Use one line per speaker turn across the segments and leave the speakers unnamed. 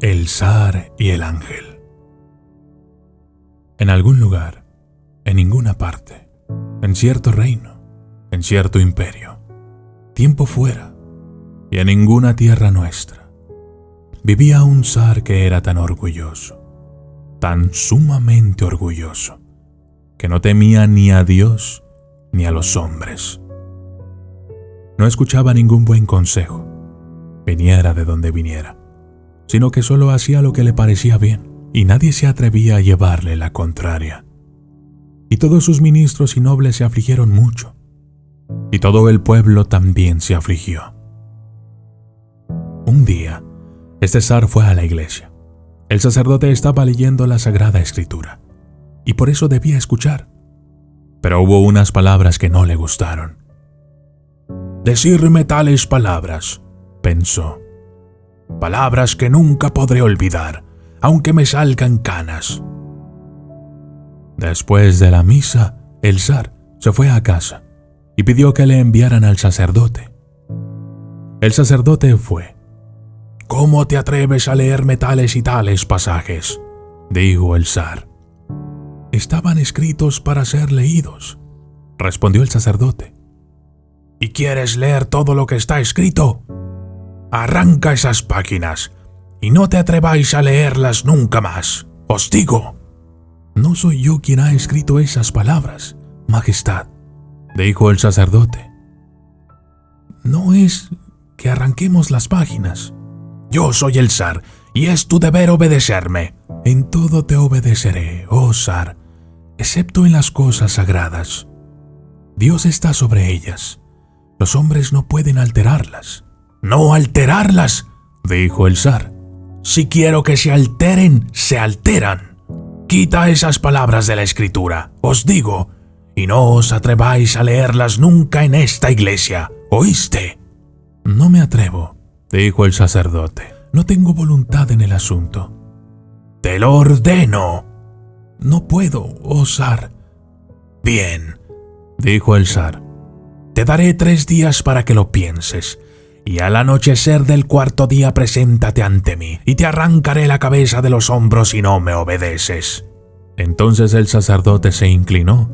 El zar y el ángel. En algún lugar, en ninguna parte, en cierto reino, en cierto imperio, tiempo fuera, y en ninguna tierra nuestra, vivía un zar que era tan orgulloso, tan sumamente orgulloso, que no temía ni a Dios ni a los hombres. No escuchaba ningún buen consejo, viniera de donde viniera, sino que solo hacía lo que le parecía bien, y nadie se atrevía a llevarle la contraria. Y todos sus ministros y nobles se afligieron mucho, y todo el pueblo también se afligió. Un día, este zar fue a la iglesia. El sacerdote estaba leyendo la Sagrada Escritura, y por eso debía escuchar. Pero hubo unas palabras que no le gustaron. «Decirme tales palabras», pensó, «palabras que nunca podré olvidar, aunque me salgan canas». Después de la misa, el zar se fue a casa y pidió que le enviaran al sacerdote. El sacerdote fue. «¿Cómo te atreves a leerme tales y tales pasajes?», dijo el zar. «Estaban escritos para ser leídos», respondió el sacerdote. «¿Y quieres leer todo lo que está escrito? Arranca esas páginas y no te atreváis a leerlas nunca más, os digo». «No soy yo quien ha escrito esas palabras, Majestad», dijo el sacerdote. «No es que arranquemos las páginas». «Yo soy el zar y es tu deber obedecerme». «En todo te obedeceré, oh zar, excepto en las cosas sagradas. Dios está sobre ellas. Los hombres no pueden alterarlas». «¿No alterarlas?», dijo el zar. «Si quiero que se alteren, se alteran. Quita esas palabras de la Escritura, os digo, y no os atreváis a leerlas nunca en esta iglesia, ¿oíste?» «No me atrevo», dijo el sacerdote. «No tengo voluntad en el asunto». «Te lo ordeno». «No puedo, oh zar». «Bien», dijo el zar. «Te daré 3 días para que lo pienses, y al anochecer del 4.º día preséntate ante mí, y te arrancaré la cabeza de los hombros si no me obedeces». Entonces el sacerdote se inclinó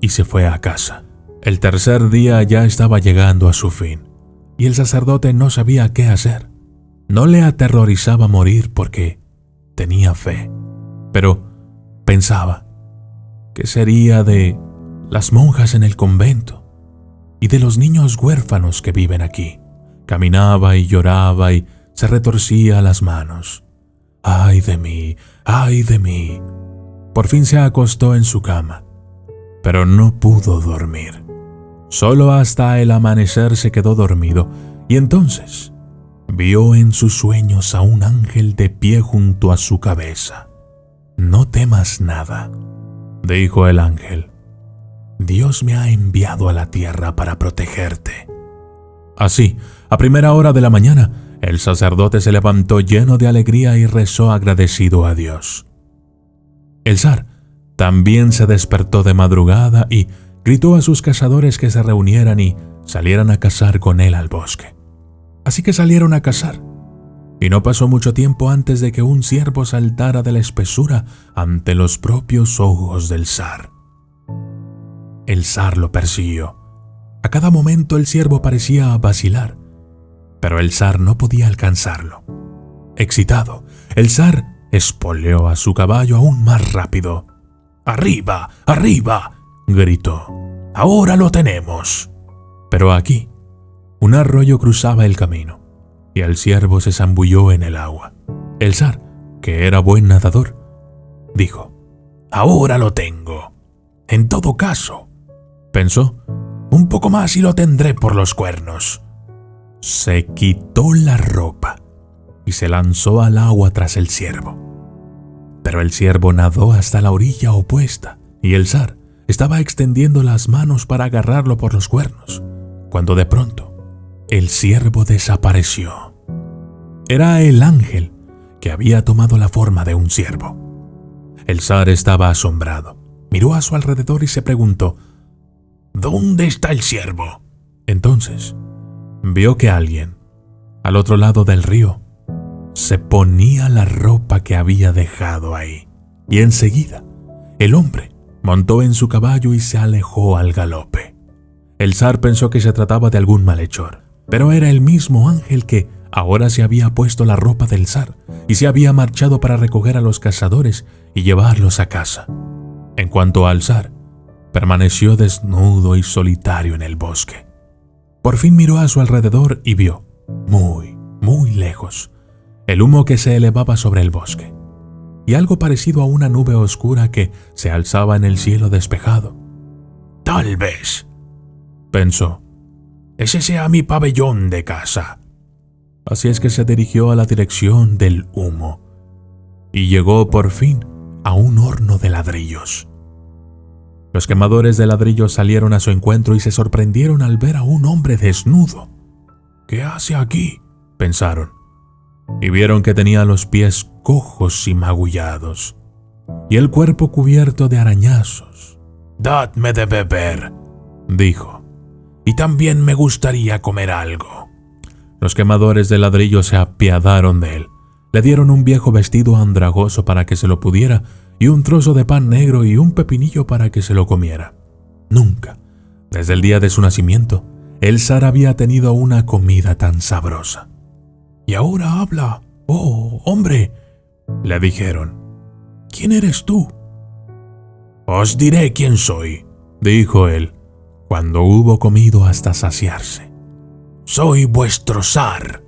y se fue a casa. El 3.er día ya estaba llegando a su fin, y el sacerdote no sabía qué hacer. No le aterrorizaba morir porque tenía fe, pero pensaba, ¿qué sería de las monjas en el convento y de los niños huérfanos que viven aquí? Caminaba y lloraba y se retorcía las manos. ¡Ay de mí! ¡Ay de mí! Por fin se acostó en su cama, pero no pudo dormir. Solo hasta el amanecer se quedó dormido, y entonces vio en sus sueños a un ángel de pie junto a su cabeza. «No temas nada», dijo el ángel. «Dios me ha enviado a la tierra para protegerte». Así, a primera hora de la mañana, el sacerdote se levantó lleno de alegría y rezó agradecido a Dios. El zar también se despertó de madrugada y gritó a sus cazadores que se reunieran y salieran a cazar con él al bosque. Así que salieron a cazar, y no pasó mucho tiempo antes de que un ciervo saltara de la espesura ante los propios ojos del zar. El zar lo persiguió. A cada momento el ciervo parecía vacilar, pero el zar no podía alcanzarlo. Excitado, el zar espoleó a su caballo aún más rápido. «¡Arriba! ¡Arriba!», gritó. «¡Ahora lo tenemos!». Pero aquí, un arroyo cruzaba el camino, y el ciervo se zambulló en el agua. El zar, que era buen nadador, dijo: «Ahora lo tengo. En todo caso», pensó, «un poco más y lo tendré por los cuernos». Se quitó la ropa y se lanzó al agua tras el ciervo. Pero el ciervo nadó hasta la orilla opuesta, y el zar estaba extendiendo las manos para agarrarlo por los cuernos, cuando de pronto el ciervo desapareció. Era el ángel que había tomado la forma de un ciervo. El zar estaba asombrado, miró a su alrededor y se preguntó: «¿Dónde está el ciervo?». Entonces vio que alguien, al otro lado del río, se ponía la ropa que había dejado ahí, y enseguida el hombre montó en su caballo y se alejó al galope. El zar pensó que se trataba de algún malhechor, pero era el mismo ángel que ahora se había puesto la ropa del zar y se había marchado para recoger a los cazadores y llevarlos a casa. En cuanto al zar, permaneció desnudo y solitario en el bosque. Por fin miró a su alrededor y vio, muy, muy lejos, el humo que se elevaba sobre el bosque, y algo parecido a una nube oscura que se alzaba en el cielo despejado. «Tal vez», pensó, «ese sea mi pabellón de caza». Así es que se dirigió a la dirección del humo y llegó por fin a un horno de ladrillos. Los quemadores de ladrillos salieron a su encuentro y se sorprendieron al ver a un hombre desnudo. «¿Qué hace aquí?», pensaron, y vieron que tenía los pies cojos y magullados, y el cuerpo cubierto de arañazos. «Dadme de beber», dijo, «y también me gustaría comer algo». Los quemadores de ladrillos se apiadaron de él, le dieron un viejo vestido andrajoso para que se lo pudiera, y un trozo de pan negro y un pepinillo para que se lo comiera. Nunca, desde el día de su nacimiento, el zar había tenido una comida tan sabrosa. «Y ahora habla, oh hombre», le dijeron. «¿Quién eres tú?». «Os diré quién soy», dijo él, cuando hubo comido hasta saciarse. «Soy vuestro zar.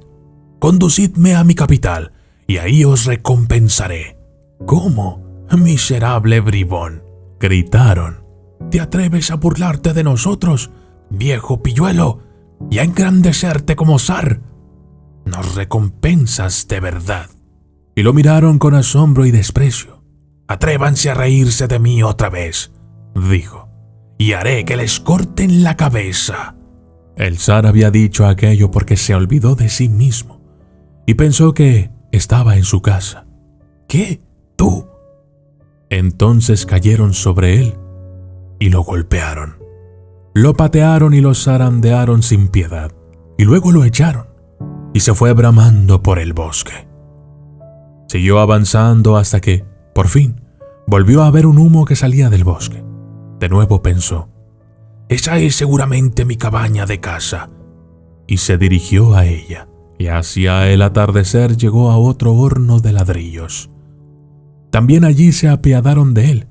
Conducidme a mi capital, y ahí os recompensaré». «¿Cómo, miserable bribón?», gritaron. «¿Te atreves a burlarte de nosotros, viejo pilluelo, y a engrandecerte como zar? Nos recompensas de verdad». Y lo miraron con asombro y desprecio. «Atrévanse a reírse de mí otra vez», dijo, «y haré que les corten la cabeza». El zar había dicho aquello porque se olvidó de sí mismo y pensó que estaba en su casa. «¿Qué? ¿Tú?». Entonces cayeron sobre él y lo golpearon. Lo patearon y lo zarandearon sin piedad, y luego lo echaron, y se fue bramando por el bosque. Siguió avanzando hasta que, por fin, volvió a ver un humo que salía del bosque. De nuevo pensó, «Esa es seguramente mi cabaña de caza», y se dirigió a ella, y hacia el atardecer llegó a otro horno de ladrillos. También allí se apiadaron de él,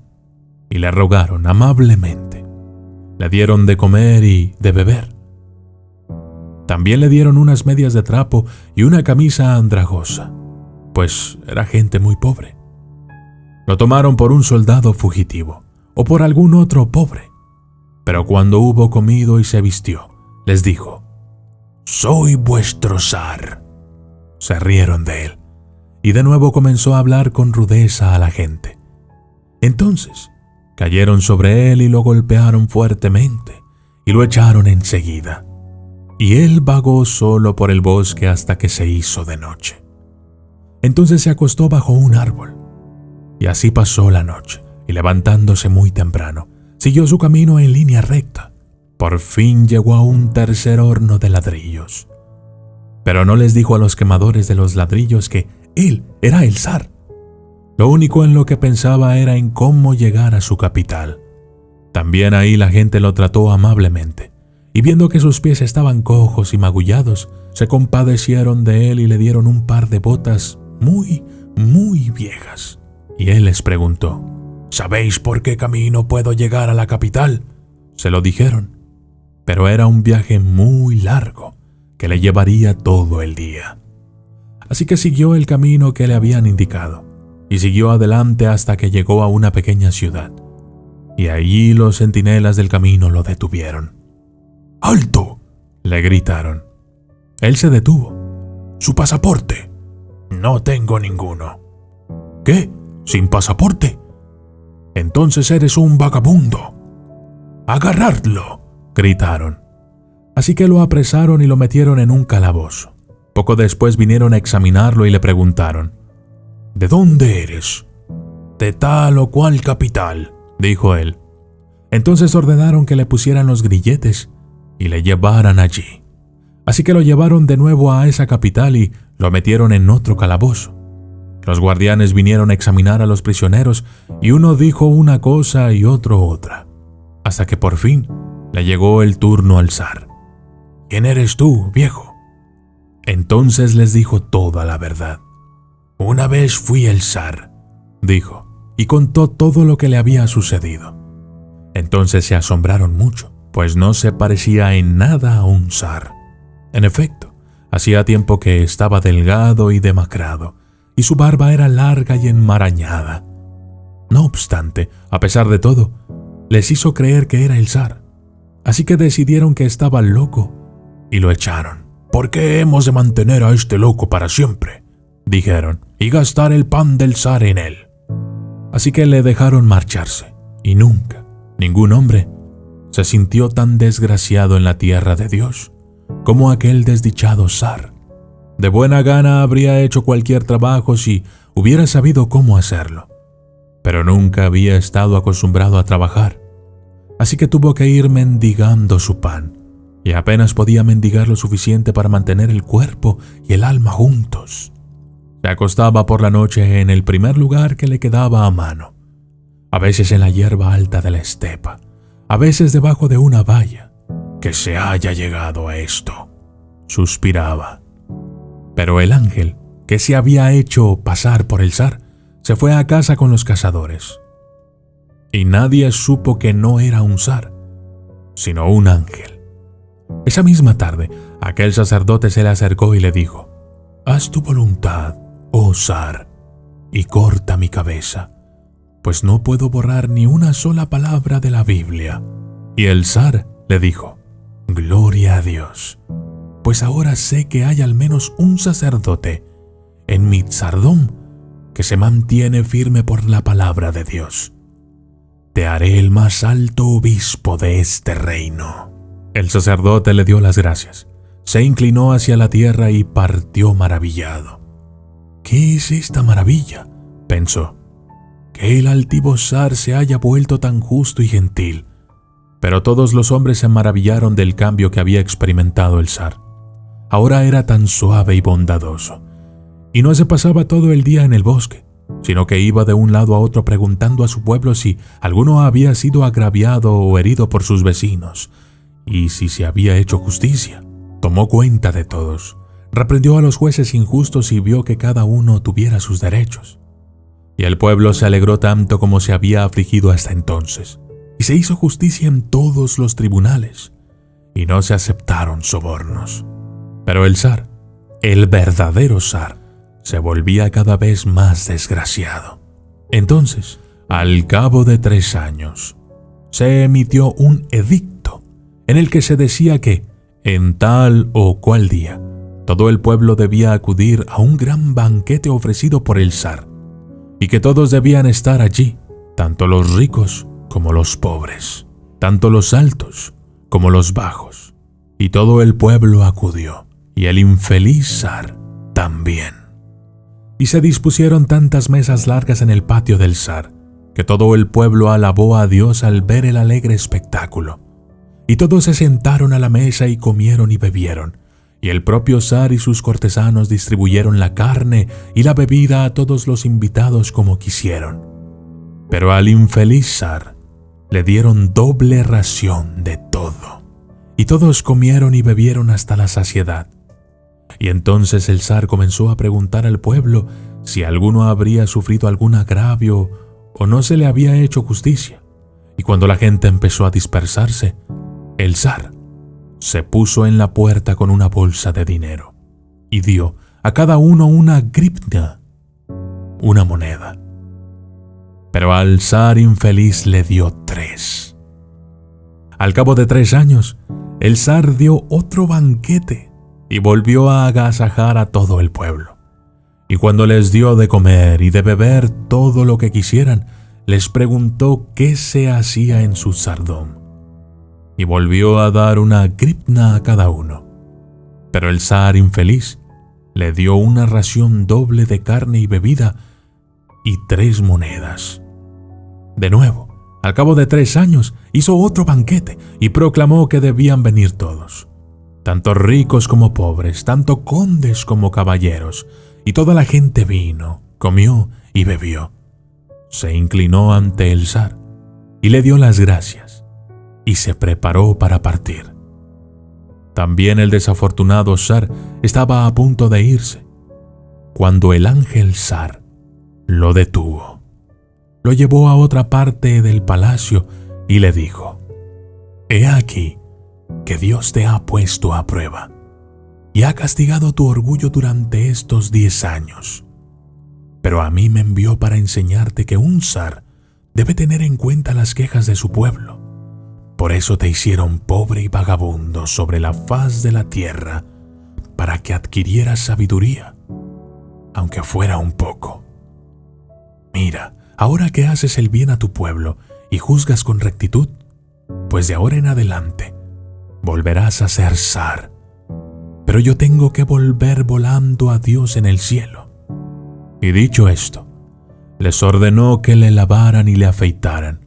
y le rogaron amablemente. Le dieron de comer y de beber. También le dieron unas medias de trapo y una camisa andrajosa, pues era gente muy pobre. Lo tomaron por un soldado fugitivo, o por algún otro pobre. Pero cuando hubo comido y se vistió, les dijo, «Soy vuestro zar». Se rieron de él, y de nuevo comenzó a hablar con rudeza a la gente. Entonces cayeron sobre él y lo golpearon fuertemente, y lo echaron enseguida. Y él vagó solo por el bosque hasta que se hizo de noche. Entonces se acostó bajo un árbol, y así pasó la noche, y levantándose muy temprano, siguió su camino en línea recta. Por fin llegó a un tercer horno de ladrillos. Pero no les dijo a los quemadores de los ladrillos que él era el zar. Lo único en lo que pensaba era en cómo llegar a su capital. También ahí la gente lo trató amablemente, y viendo que sus pies estaban cojos y magullados, se compadecieron de él y le dieron un par de botas muy, muy viejas. Y él les preguntó, «¿Sabéis por qué camino puedo llegar a la capital?». Se lo dijeron, pero era un viaje muy largo que le llevaría todo el día. Así que siguió el camino que le habían indicado y siguió adelante hasta que llegó a una pequeña ciudad. Y allí los centinelas del camino lo detuvieron. «¡Alto!», le gritaron. Él se detuvo. «¿Su pasaporte?». «No tengo ninguno». «¿Qué? ¿Sin pasaporte? Entonces eres un vagabundo». «¡Agarradlo!», gritaron. Así que lo apresaron y lo metieron en un calabozo. Poco después vinieron a examinarlo y le preguntaron, «¿De dónde eres?». «De tal o cual capital», dijo él. Entonces ordenaron que le pusieran los grilletes y le llevaran allí. Así que lo llevaron de nuevo a esa capital y lo metieron en otro calabozo. Los guardianes vinieron a examinar a los prisioneros y uno dijo una cosa y otro otra, hasta que por fin le llegó el turno al zar. «¿Quién eres tú, viejo?». Entonces les dijo toda la verdad. «Una vez fui el zar», dijo, y contó todo lo que le había sucedido. Entonces se asombraron mucho, pues no se parecía en nada a un zar. En efecto, hacía tiempo que estaba delgado y demacrado, y su barba era larga y enmarañada. No obstante, a pesar de todo, les hizo creer que era el zar. Así que decidieron que estaba loco y lo echaron. «¿Por qué hemos de mantener a este loco para siempre?», dijeron, «y gastar el pan del zar en él». Así que le dejaron marcharse, y nunca, ningún hombre, se sintió tan desgraciado en la tierra de Dios como aquel desdichado zar. De buena gana habría hecho cualquier trabajo si hubiera sabido cómo hacerlo, pero nunca había estado acostumbrado a trabajar, así que tuvo que ir mendigando su pan, y apenas podía mendigar lo suficiente para mantener el cuerpo y el alma juntos. Se acostaba por la noche en el primer lugar que le quedaba a mano, a veces en la hierba alta de la estepa, a veces debajo de una valla. «Que se haya llegado a esto», suspiraba. Pero el ángel, que se había hecho pasar por el zar, se fue a casa con los cazadores. Y nadie supo que no era un zar, sino un ángel. Esa misma tarde, aquel sacerdote se le acercó y le dijo: «Haz tu voluntad, oh zar, y corta mi cabeza, pues no puedo borrar ni una sola palabra de la Biblia». Y el zar le dijo: «Gloria a Dios, pues ahora sé que hay al menos un sacerdote en mi zardom que se mantiene firme por la palabra de Dios. Te haré el más alto obispo de este reino». El sacerdote le dio las gracias, se inclinó hacia la tierra y partió maravillado. «¿Qué es esta maravilla?», pensó, «que el altivo zar se haya vuelto tan justo y gentil». Pero todos los hombres se maravillaron del cambio que había experimentado el zar. Ahora era tan suave y bondadoso, y no se pasaba todo el día en el bosque, sino que iba de un lado a otro preguntando a su pueblo si alguno había sido agraviado o herido por sus vecinos, y si se había hecho justicia. Tomó cuenta de todos, reprendió a los jueces injustos y vio que cada uno tuviera sus derechos. Y el pueblo se alegró tanto como se había afligido hasta entonces, y se hizo justicia en todos los tribunales, y no se aceptaron sobornos. Pero el zar, el verdadero zar, se volvía cada vez más desgraciado. Entonces, al cabo de 3 años, se emitió un edicto en el que se decía que, en tal o cual día, todo el pueblo debía acudir a un gran banquete ofrecido por el zar, y que todos debían estar allí, tanto los ricos como los pobres, tanto los altos como los bajos. Y todo el pueblo acudió, y el infeliz zar también. Y se dispusieron tantas mesas largas en el patio del zar, que todo el pueblo alabó a Dios al ver el alegre espectáculo. Y todos se sentaron a la mesa y comieron y bebieron, y el propio zar y sus cortesanos distribuyeron la carne y la bebida a todos los invitados como quisieron. Pero al infeliz zar le dieron doble ración de todo, y todos comieron y bebieron hasta la saciedad. Y entonces el zar comenzó a preguntar al pueblo si alguno habría sufrido algún agravio o no se le había hecho justicia. Y cuando la gente empezó a dispersarse, el zar se puso en la puerta con una bolsa de dinero y dio a cada uno una grivna, una moneda. Pero al zar infeliz le dio 3. Al cabo de 3 años, el zar dio otro banquete y volvió a agasajar a todo el pueblo. Y cuando les dio de comer y de beber todo lo que quisieran, les preguntó qué se hacía en su zardom. Y volvió a dar una grivna a cada uno. Pero el zar infeliz le dio una ración doble de carne y bebida y 3 monedas. De nuevo, al cabo de 3 años, hizo otro banquete y proclamó que debían venir todos. tanto ricos como pobres, tanto condes como caballeros, y toda la gente vino, comió y bebió. Se inclinó ante el zar y le dio las gracias, y se preparó para partir. También el desafortunado zar estaba a punto de irse, cuando el ángel zar lo detuvo. Lo llevó a otra parte del palacio y le dijo: «He aquí que Dios te ha puesto a prueba y ha castigado tu orgullo durante estos 10 años. Pero a mí me envió para enseñarte que un zar debe tener en cuenta las quejas de su pueblo. Por eso te hicieron pobre y vagabundo sobre la faz de la tierra, para que adquirieras sabiduría, aunque fuera un poco. Mira, ahora que haces el bien a tu pueblo y juzgas con rectitud, pues de ahora en adelante volverás a ser zar. Pero yo tengo que volver volando a Dios en el cielo». Y dicho esto, les ordenó que le lavaran y le afeitaran,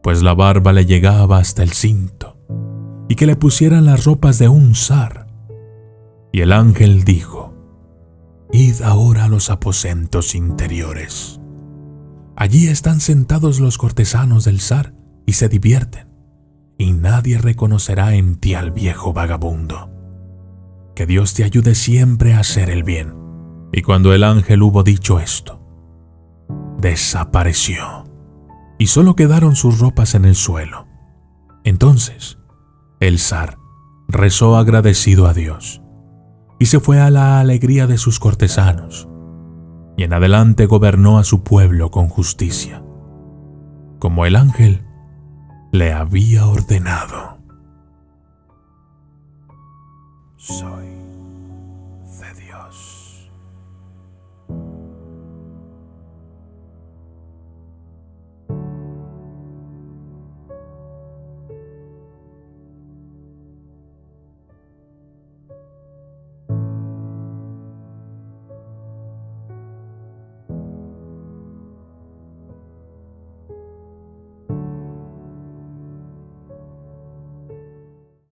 pues la barba le llegaba hasta el cinto, y que le pusieran las ropas de un zar. Y el ángel dijo: «Id ahora a los aposentos interiores. Allí están sentados los cortesanos del zar y se divierten, y nadie reconocerá en ti al viejo vagabundo. Que Dios te ayude siempre a hacer el bien». Y cuando el ángel hubo dicho esto, desapareció, y solo quedaron sus ropas en el suelo. Entonces el zar rezó agradecido a Dios, y se fue a la alegría de sus cortesanos, y en adelante gobernó a su pueblo con justicia, como el ángel le había ordenado. Soy